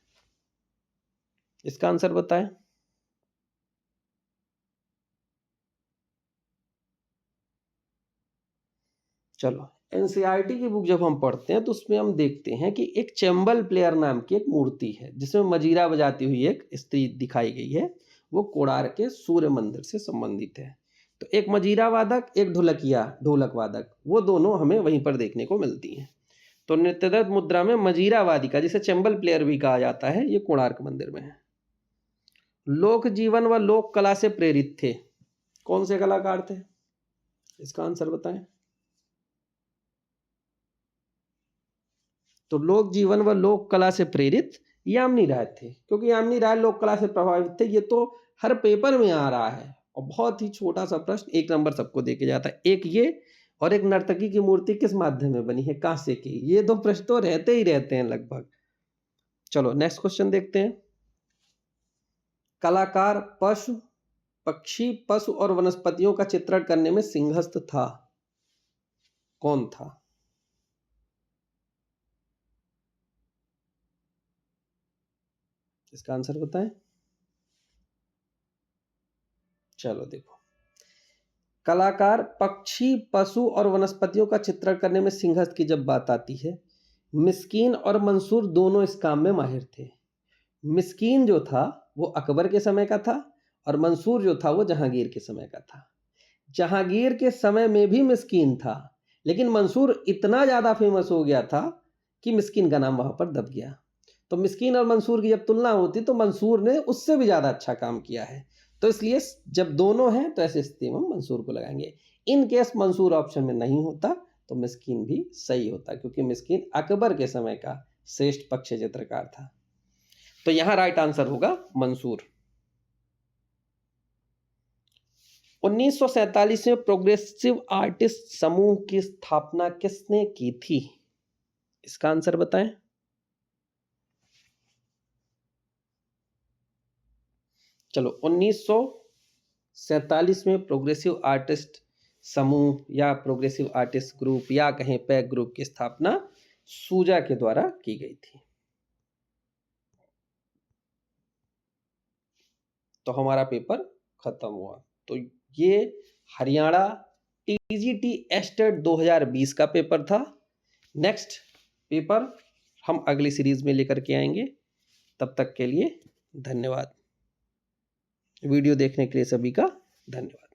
इसका आंसर बताएं। चलो, एनसीईआरटी की बुक जब हम पढ़ते हैं तो उसमें हम देखते हैं कि एक चैम्बल प्लेयर नाम की एक मूर्ति है जिसमें मजीरा बजाती हुई एक स्त्री दिखाई गई है। वो कोणार्क के सूर्य मंदिर से संबंधित है। तो एक मजीरा वादक, एक ढोलकिया ढोलक वादक, वो दोनों हमें वहीं पर देखने को मिलती हैं। तो नृत्यरत मुद्रा में मजीरा वादिका, जिसे चैम्बल प्लेयर भी कहा जाता है, ये कोणार्क मंदिर में है। लोक जीवन व लोक कला से प्रेरित थे, कौन से कलाकार थे? इसका आंसर बताएं। तो लोक जीवन व लोक कला से प्रेरित यामिनी राय थे, क्योंकि यामिनी राय लोक कला से प्रभावित थे। ये तो हर पेपर में आ रहा है और बहुत ही छोटा सा प्रश्न, 1 नंबर सबको देके जाता है। एक ये और एक नर्तकी की मूर्ति किस माध्यम में बनी है? कांसे की। ये 2 प्रश्न तो रहते ही रहते हैं लगभग। चलो, नेक्स्ट क्वेश्चन देखते हैं। कलाकार पशु, पक्षी, पशु और वनस्पतियों का चित्रण करने में सिंहस्थ था, कौन था? इसका आंसर बताएं। चलो देखो, कलाकार पक्षी, पशु और वनस्पतियों का चित्रण करने में सिंहस्थ की जब बात आती है, मिस्कीन और मंसूर दोनों इस काम में माहिर थे। मिस्कीन जो था वो अकबर के समय का था और मंसूर जो था वो जहांगीर के समय का था। जहांगीर के समय में भी मिस्कीन था, लेकिन मंसूर इतना ज़्यादा फेमस हो गया था कि मिस्कीन का नाम वहाँ पर दब गया। तो मिस्कीन और मंसूर की जब तुलना होती तो मंसूर ने उससे भी ज़्यादा अच्छा काम किया है। तो इसलिए जब दोनों हैं तो ऐसी स्थिति में मंसूर को लगाएंगे। इन केस मंसूर ऑप्शन में नहीं होता तो मिस्कीन भी सही होता, क्योंकि मिस्कीन अकबर के समय का श्रेष्ठ पक्ष चित्रकार था। तो यहाँ राइट आंसर होगा मंसूर। 1947 में प्रोग्रेसिव आर्टिस्ट समूह की स्थापना किसने की थी? इसका आंसर बताएं। चलो 1947 में प्रोग्रेसिव आर्टिस्ट समूह या प्रोग्रेसिव आर्टिस्ट ग्रुप या कहें पैक ग्रुप की स्थापना सूजा के द्वारा की गई थी। तो हमारा पेपर खत्म हुआ। तो ये हरियाणा टीजीटी एस्टेट 2020 का पेपर था। नेक्स्ट पेपर हम अगली सीरीज में लेकर के आएंगे। तब तक के लिए धन्यवाद। वीडियो देखने के लिए सभी का धन्यवाद।